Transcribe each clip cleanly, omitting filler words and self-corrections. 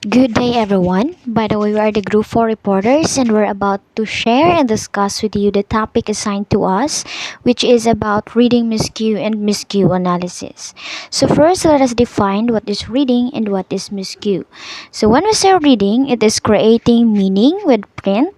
Good day, everyone. By the way, we are the Group 4 reporters, and we're about to share and discuss with you the topic assigned to us, which is about reading miscue and miscue analysis. So, first, let us define what is reading and what is miscue. So, when we say reading, it is creating meaning with print,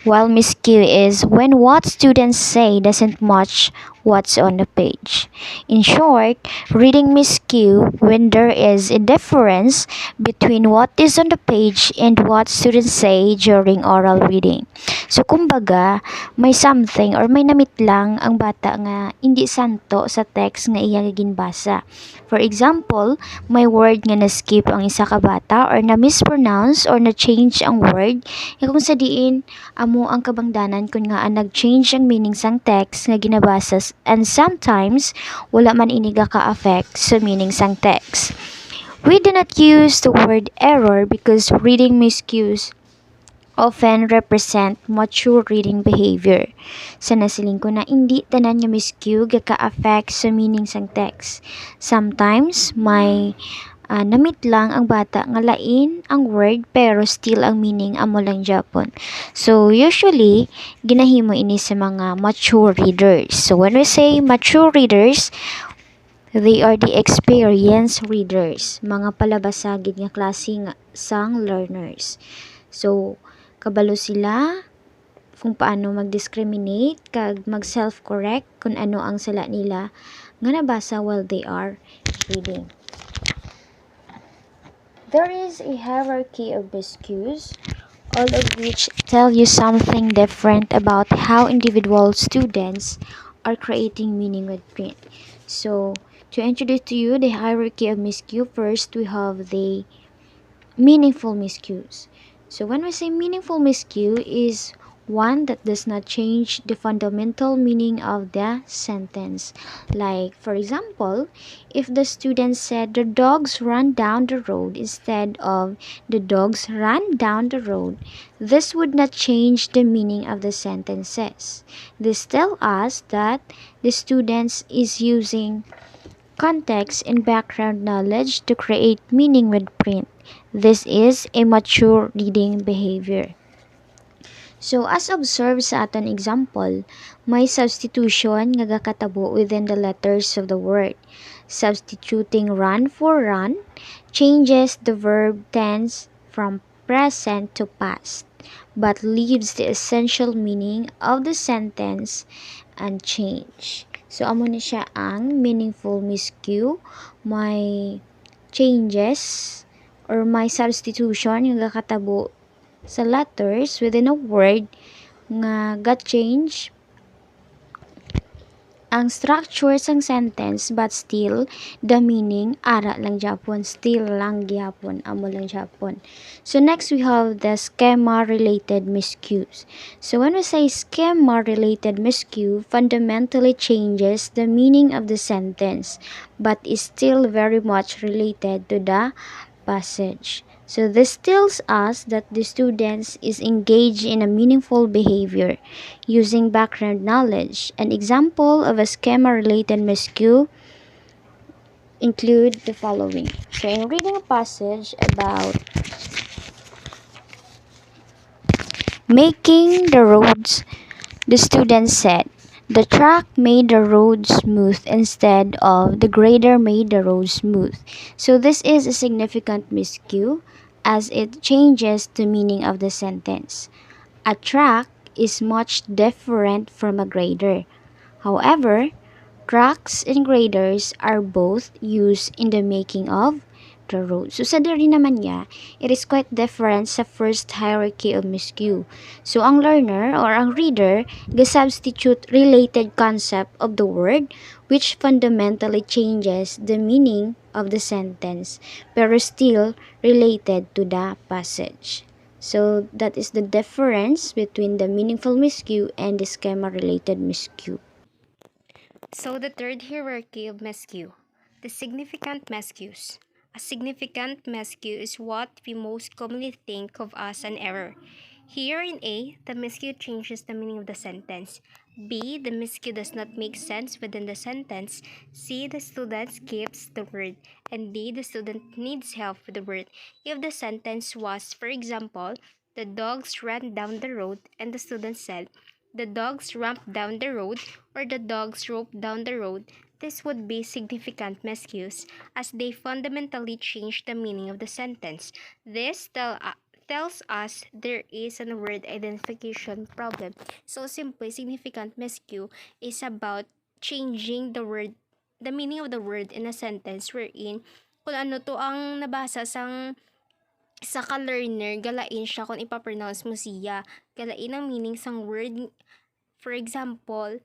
while miscue is when what students say doesn't match what's on the page. In short, reading miscue when there is a difference between what is on the page and what students say during oral reading. So kumbaga, may something or may namit lang ang bata nga hindi santo sa text nga iya ginbasa. For example, may word nga na-skip ang isa ka bata or na-mispronounce or na-change ang word, kung sa diin amo ang kabangdanan kun nga nag-change ang meaning sang text nga ginabasa and sometimes wala man ini ka-affect sa meaning sang text. We do not use the word error because reading miscues often represent mature reading behavior. Sa nasiling ko na hindi tanan nga miscue gaka-affect sa meaning sang text. Sometimes may namit lang ang bata nga lain ang word pero still ang meaning amo lang Japon. So usually ginahimo ini sa mga mature readers. So when we say mature readers, they are the experienced readers, mga palabasagid nga klase nga sang learners. So, kabalo sila kung paano mag-discriminate kag mag-self-correct kung ano ang sala nila nga nabasa while they are reading. There is a hierarchy of miscues, all of which tell you something different about how individual students are creating meaning with print. So, to introduce to you the hierarchy of miscue, first we have the meaningful miscues. So when we say meaningful miscue is one that does not change the fundamental meaning of the sentence. Like for example, if the student said the dogs ran down the road instead of the dogs ran down the road, this would not change the meaning of the sentences. This tells us that the student is using context and background knowledge to create meaning with print. This is a mature reading behavior. So as observed sa aton example, may substitution nga gakatabo within the letters of the word. Substituting run for run changes the verb tense from present to past, but leaves the essential meaning of the sentence unchanged. So amo ni siya ang meaningful miscue, may changes or may substitution nga gakatabo sa letters within a word nga ga-change ang structure sang sentence but still the meaning ara lang Japon, still lang gyapon, amo lang Japon. So next we have the schema related miscues. So when we say schema related miscue, fundamentally changes the meaning of the sentence but is still very much related to the passage. So this tells us that the students is engaged in a meaningful behavior using background knowledge. An example of a schema-related miscue include the following. So in reading a passage about making the roads, the student said, the track made the road smooth instead of the grader made the road smooth. So this is a significant miscue as it changes the meaning of the sentence. A track is much different from a grader. However, tracks and graders are both used in the making of the road. So sa diri naman niya, it is quite different sa first hierarchy of miscue. So ang learner or ang reader ga-substitute related concept of the word which fundamentally changes the meaning of the sentence pero still related to the passage. So that is the difference between the meaningful miscue and the schema related miscue. So the third hierarchy of miscue, the significant miscues. A significant miscue is what we most commonly think of as an error. Here in A, the miscue changes the meaning of the sentence. B, the miscue does not make sense within the sentence. C, the student skips the word. And D, the student needs help with the word. If the sentence was, for example, the dogs ran down the road and the student said, the dogs ramped down the road or the dogs roped down the road, this would be significant miscues as they fundamentally change the meaning of the sentence. Tells us there is a word identification problem. So simply, significant miscue is about changing the meaning of the word in a sentence wherein kung ano to ang nabasa sa ka-learner, galain siya kung ipapronounce mo siya. Galain ang meaning sang word. For example,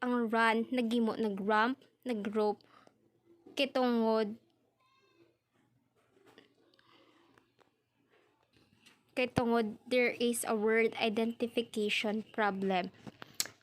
ang run, nagimo, nag-ramp, nag-rope, kitungod, there is a word identification problem.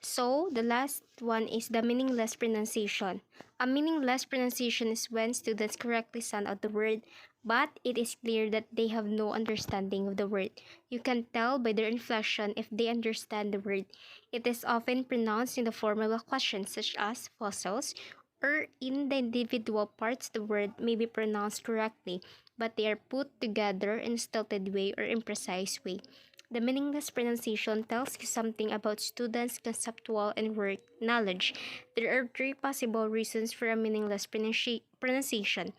So, the last one is the meaningless pronunciation. A meaningless pronunciation is when students correctly sound out the word, but it is clear that they have no understanding of the word. You can tell by their inflection if they understand the word. It is often pronounced in the form of a question such as fossils, or in the individual parts the word may be pronounced correctly, but they are put together in a stilted way or imprecise way. The meaningless pronunciation tells you something about students' conceptual and word knowledge. There are three possible reasons for a meaningless pronunciation.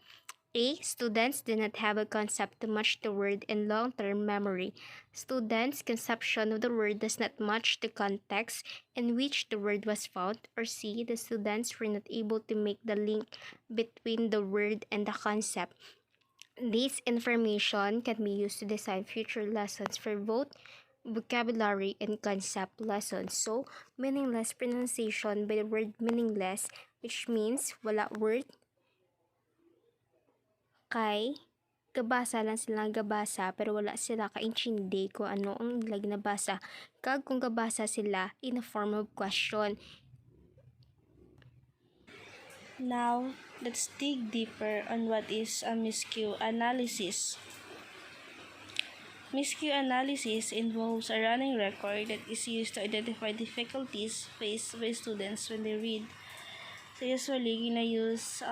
A. Students do not have a concept to match the word in long-term memory. Students' conception of the word does not match the context in which the word was found. Or C. The students were not able to make the link between the word and the concept. This information can be used to design future lessons for both vocabulary and concept lessons. So, meaningless pronunciation by the word meaningless, which means wala word, kay gabasa lang sila gabasa pero wala sila kaintindi kung ano ang nila ginabasa. Kag kung gabasa sila in a form of question. Now, let's dig deeper on what is a miscue analysis. Miscue analysis involves a running record that is used to identify difficulties faced by students when they read. So usually, gina-use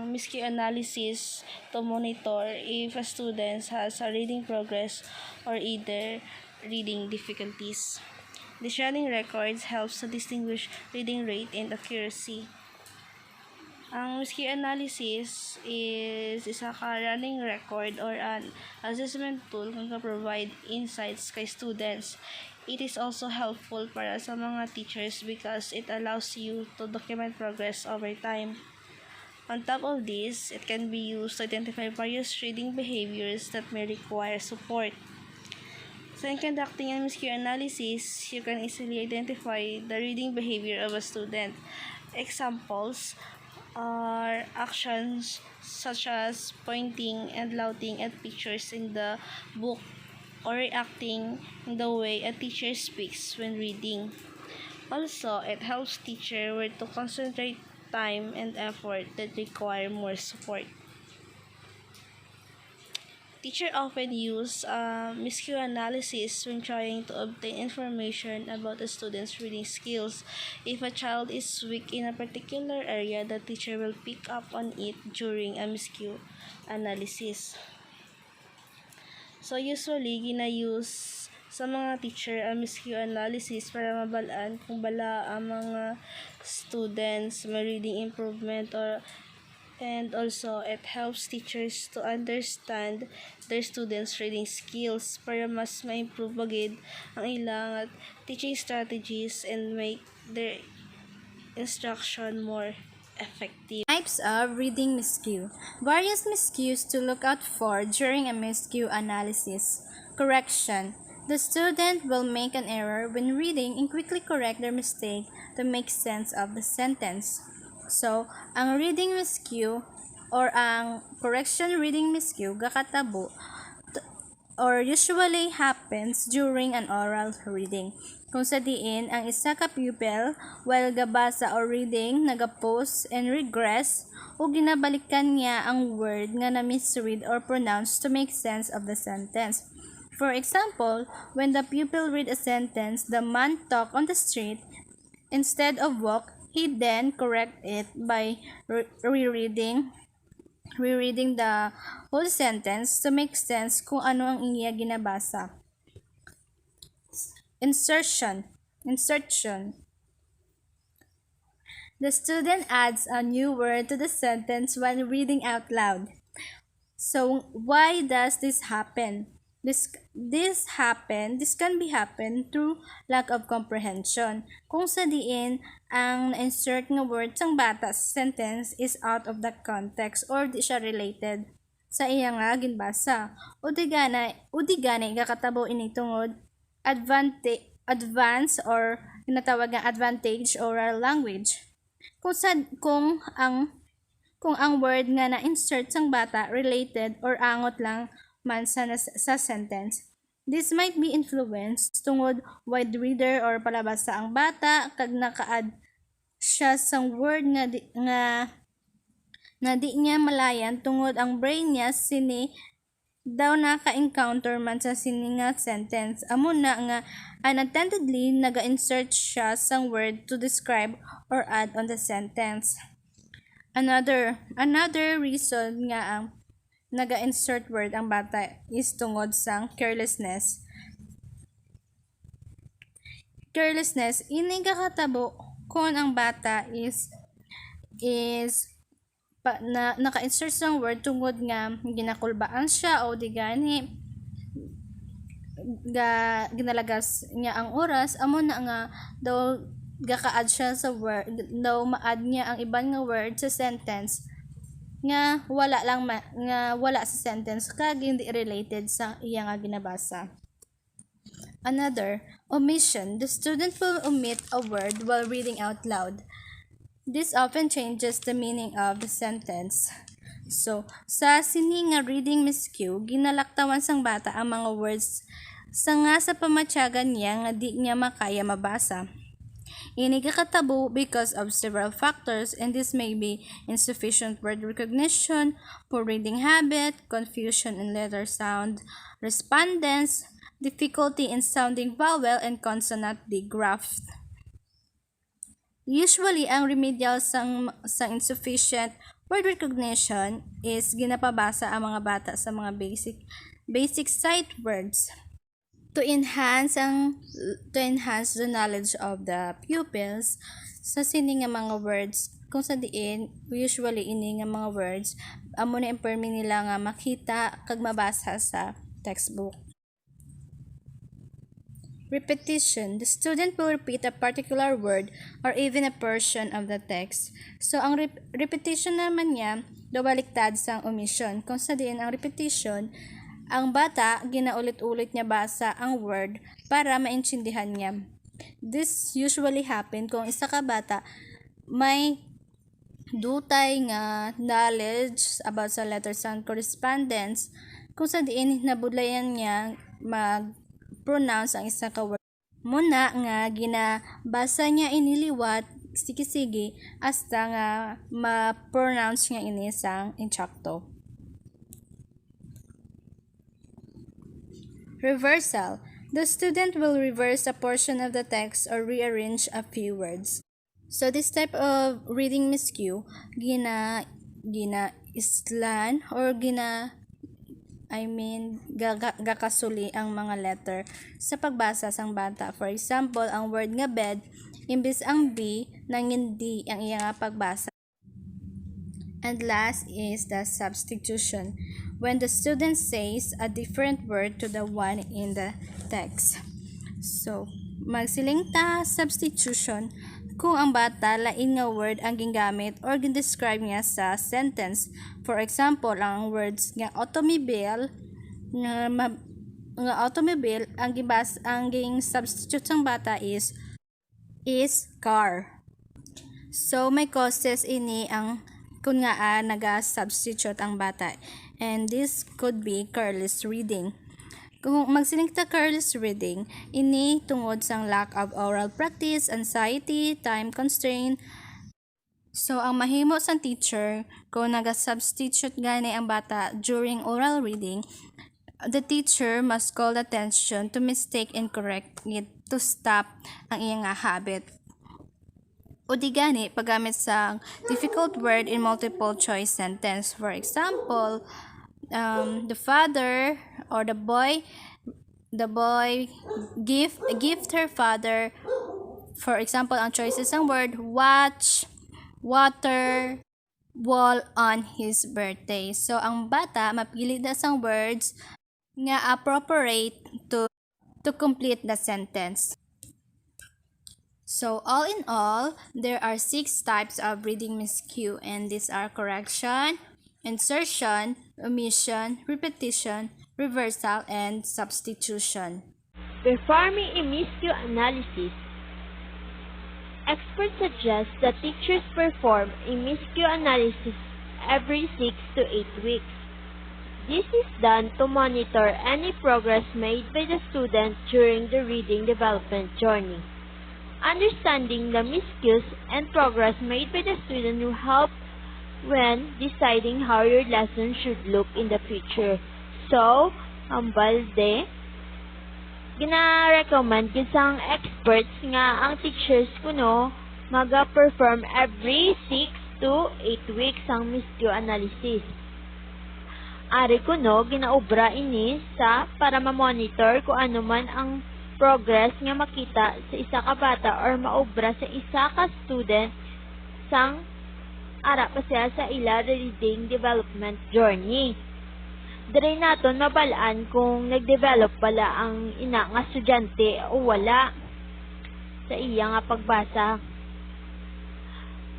miscue analysis to monitor if a student has a reading progress or either reading difficulties. This running records helps to distinguish reading rate and accuracy. Ang miscue analysis is isa ka running record or an assessment tool kung ka-provide insights kay students. It is also helpful para sa mga teachers because it allows you to document progress over time. On top of this, it can be used to identify various reading behaviors that may require support. So in conducting a miscue analysis, you can easily identify the reading behavior of a student. Examples are actions such as pointing and shouting at pictures in the book or reacting in the way a teacher speaks when reading. Also, it helps teacher where to concentrate time and effort that require more support. Teachers often use miscue analysis when trying to obtain information about a student's reading skills. If a child is weak in a particular area, the teacher will pick up on it during a miscue analysis. So usually, gina-use sa mga teacher ang miscue analysis para mabalaan kung bala ang mga students may reading improvement and also it helps teachers to understand their students' reading skills para mas ma-improve bagid ang ilang teaching strategies and make their instruction more effective. Types of reading miscue. Various miscues to look out for during a miscue analysis. Correction. The student will make an error when reading and quickly correct their mistake to make sense of the sentence. So, ang reading miscue or ang correction reading miscue gakatabo or usually happens during an oral reading. Kung sa diin, ang isa ka pupil, while gabasa or reading, nagapause and regress, o ginabalikan niya ang word nga na misread or pronounce to make sense of the sentence. For example, when the pupil read a sentence, the man talk on the street instead of walk, he then correct it by rereading the whole sentence to make sense kung ano ang iya ginabasa. Insertion. The student adds a new word to the sentence when reading out loud. So why does this happen? This can be happen through lack of comprehension. Kung sa diin ang insert nga word sang bata sa sentence is out of the context or di siya related sa iya nga ginbasa. O di gana ikakatabo ini tungod advance or tinatawag nga advantage oral language. Kung ang word nga na-insert sang bata related or angot lang man sa sentence. This might be influenced tungod wide reader or palabasa ang bata kag naka-add siya sang word nga di niya malayan tungod ang brain niya sini daw naka-encounter man sa sini nga sentence. Amo na nga unattentedly naga-insert siya sang word to describe or add on the sentence. Another reason nga ang naga-insert word ang bata is tungod sang carelessness. Ini kakatabo kung ang bata is naka-insert sang word tungod nga ginakulbaan siya o di gani ginalagas niya ang oras, amo na nga daw gaka-add siya sa word, daw ma-add niya ang iban nga word sa sentence nga wala sa sentence kag hindi related sa iya nga ginabasa. Another, omission. The student will omit a word while reading out loud. This often changes the meaning of the sentence. So, sa sini nga reading miscue, ginalaktawan sang bata ang mga words sa pamatyagan niya nga di niya makaya mabasa. Ini kakatabo because of several factors, and this may be insufficient word recognition, poor reading habit, confusion in letter sound, respondents, difficulty in sounding vowel and consonant digraph. Usually, ang remedial sa insufficient word recognition is ginapabasa ang mga bata sa mga basic sight words. To enhance the knowledge of the pupils sa sini nga mga words kung sa diin usually ini nga mga words amo na impermi nila nga makita kag mabasa sa textbook. Repetition. The student will repeat a particular word or even a portion of the text. So ang repetition naman niya baliktad sa omission. Kung sa diin ang repetition, ang bata, ginaulit-ulit niya basa ang word para maintindihan niya. This usually happen kung isa ka bata may dutay nga knowledge about sa letter sound correspondence kung sa diin nabudlayan niya mag-pronounce ang isa ka word. Muna nga ginabasa niya iniliwat sige hasta nga ma-pronounce niya ini sang insakto. Reversal. The student will reverse a portion of the text or rearrange a few words. So this type of reading miscue, islan or gakasuli ang mga letter sa pagbasa sang bata. For example, ang word nga bed, imbis ang B, nangin D ang iya nga pagbasa. And last is the substitution. When the student says a different word to the one in the text. So, magsiling ta substitution kung ang bata lain nga word ang gingamit or gindescribe niya sa sentence. For example, ang words nga automobile ang ging substitute sang bata is car. So, may causes ini ang kung nga naga-substitute ang bata. And this could be careless reading. Kung magsiling ta careless reading, ini tungod sang lack of oral practice, anxiety, time constraint. So, ang mahimo sang teacher, kung naga-substitute gani ang bata during oral reading, the teacher must call attention to mistake and correct it to stop ang iyang nga habit. O di gani, paggamit sa difficult word in multiple choice sentence. For example, the father or the boy gift her father. For example, ang choices ng word watch, water, wall on his birthday. So ang bata mapili na sang words nga appropriate to complete the sentence. So all in all, there are 6 types of reading miscue, and these are correction, insertion, omission, repetition, reversal, and substitution. Performing a miscue analysis. Experts suggest that teachers perform a miscue analysis every 6 to 8 weeks. This is done to monitor any progress made by the student during the reading development journey. Understanding the miscues and progress made by the student will help when deciding how your lesson should look in the future. So, ang balde, gina-recommend isang experts nga ang teachers kuno maga-perform every 6 to 8 weeks ang miscue analysis. Ari kuno ginaobra ini sa para ma-monitor kung ano man ang progress nga makita sa isa ka bata or maobra sa isa ka student sang ara pa siya sa ila reading development journey. Diri naton mabalaan kung nag-develop pala ang ina nga estudyante o wala sa iya nga pagbasa.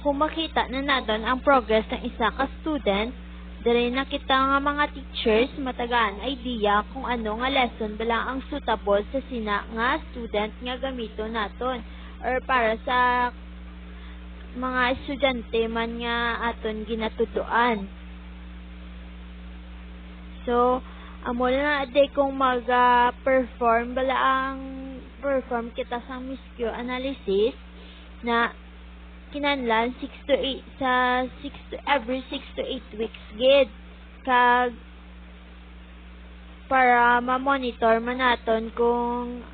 Kung makita na naton ang progress ng isa ka student, diri nakita nga mga teachers matagaan idea kung ano nga lesson bala ang suitable sa sina nga student nga gamito naton or para sa mga estudyante man nga aton ginatuduan. So, amo na day kung mag-perform bala ang perform kita sa miscue analysis na kinahanglan 6 to 8 sa 6 to every 6 to 8 weeks gid kag para ma-monitor man naton kung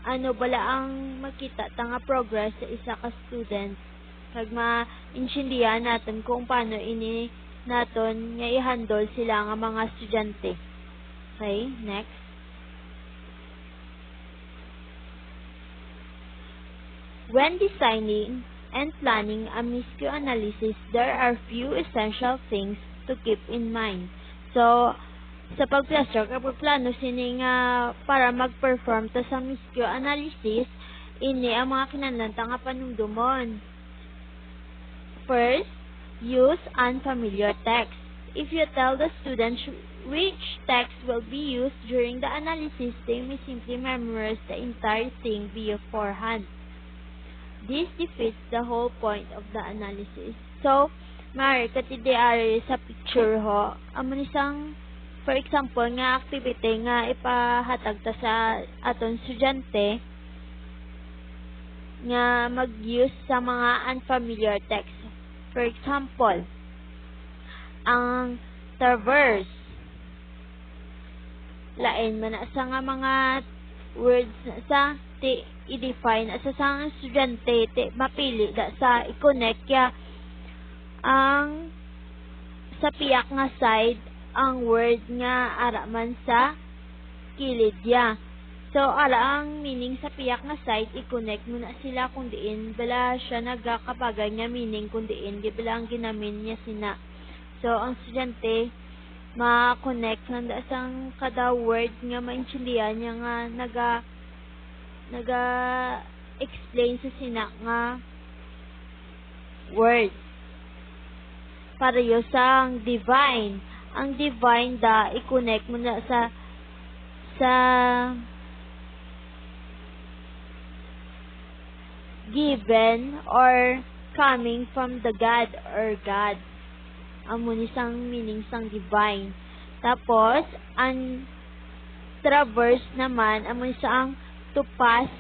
ano bala ang makita ta nga progress sa isa ka student kag ma-intindihan naton kung paano ini naton nga i-handle sila nga mga estudyante. Okay, next. When designing and planning a miscue analysis, there are few essential things to keep in mind. So, sa pagplaster, kapag plano sini nga para mag-perform to sa miscue analysis, ini ang mga kinahanglan nga panungdumon. First, use unfamiliar text. If you tell the students which text will be used during the analysis, they may simply memorize the entire thing beforehand. This defeats the whole point of the analysis. So, mari katidiari sa picture ho, amon isang for example nga activity nga ipahatag ta sa aton estudyante nga mag-use sa mga unfamiliar text. For example, ang traverse lain man sa nga mga words sa i-define sa sang estudyante mapili da sa i-connect ya ang sa piyak nga side ang word nga ara man sa kilid ya. So ara ang meaning sa piyak nga side i-connect mo na sila kung diin bala siya nagakabagay nga meaning kung diin di bala ang ginamin niya sina. So ang estudyante ma-connect handa sang kada word nga maintindihan niya nga naga-explain sa sina nga word. Para yo sang divine. Ang divine da i-connect mo na sa given or coming from the God or God. Amon isang meaning sang divine. Tapos ang traverse naman amon isang to pass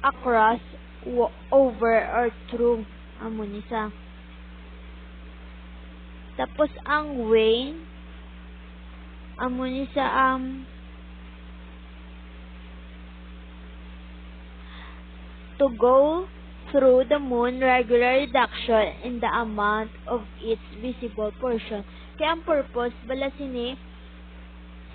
across, over, or through. Amon isa. Tapos ang way amo ni sa to go through the moon regular reduction in the amount of its visible portion. Kaya ang purpose bala sini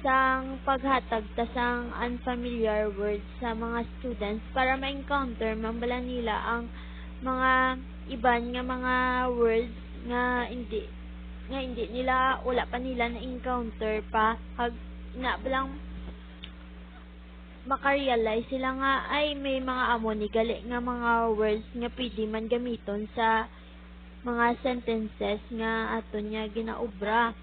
sang paghatag ta sang unfamiliar words sa mga students para ma-encounter man bala nila ang mga iban nga mga words nga hindi nila wala pa nila na encounter pa kag na balang makarealize sila nga ay may mga amo ni gali nga mga words nga pwede man gamiton sa mga sentences nga ato niya ginaobra.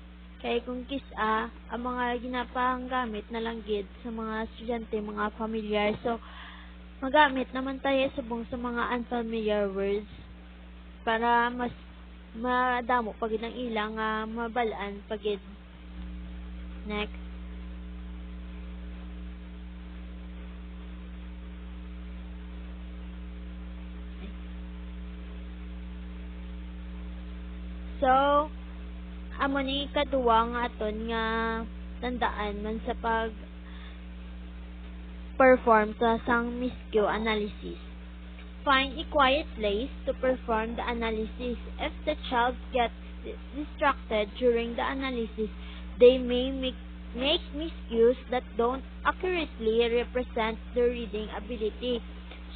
Kay kung kisa ang mga ginapang gamit na lang gid sa mga estudyante, mga familiar. So, magamit naman tayo subong sa mga unfamiliar words para mas madamo pagid ang ilang mabalaan pagid. Next. So, amo ni kaduwa nga aton nga tandaan man sa pag perform sa sang Miscue analysis. Find a quiet place to perform the analysis. If the child gets distracted during the analysis, they may make miscues that don't accurately represent the reading ability.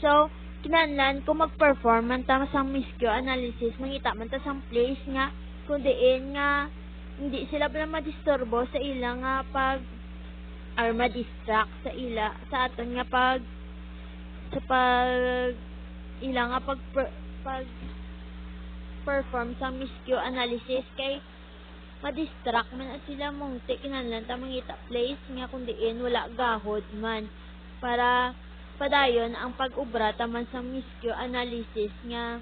So, kinahanglan kung mag-perform man ta sa Miscue analysis, mangita man ta sang place nga kung diin nga hindi sila bala madisturbo sa ilang nga pag or ma-distract sa sa aton nga pag ilang nga pag perform sa Miscue analysis kay ma-distract man at sila mong kinahanglan ta mangita place nga kung diin wala gahod man para padayon ang pag-ubra taman sa Miscue analysis nga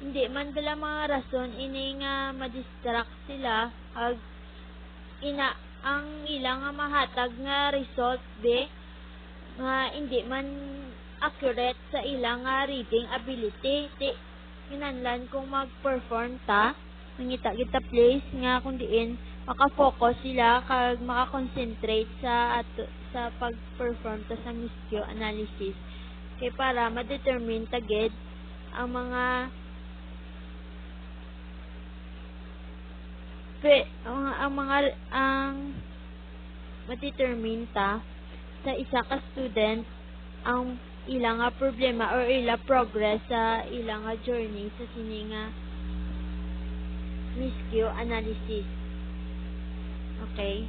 hindi man dala mga rason ini nga ma-distract sila ag ang ilang nga mahatag nga result nga hindi man accurate sa ilang nga reading ability. Kinahanglan kung mag-perform ta mangita kita place nga kung diin maka-focus sila kag maka-concentrate sa pag-perform ta sa Miscue analysis kay para ma-determine tagid ang mga ma-determine ta sa isa ka student ang ilang nga problema or ila progress sa ilang nga journey sa sini nga Miscue analysis. Okay?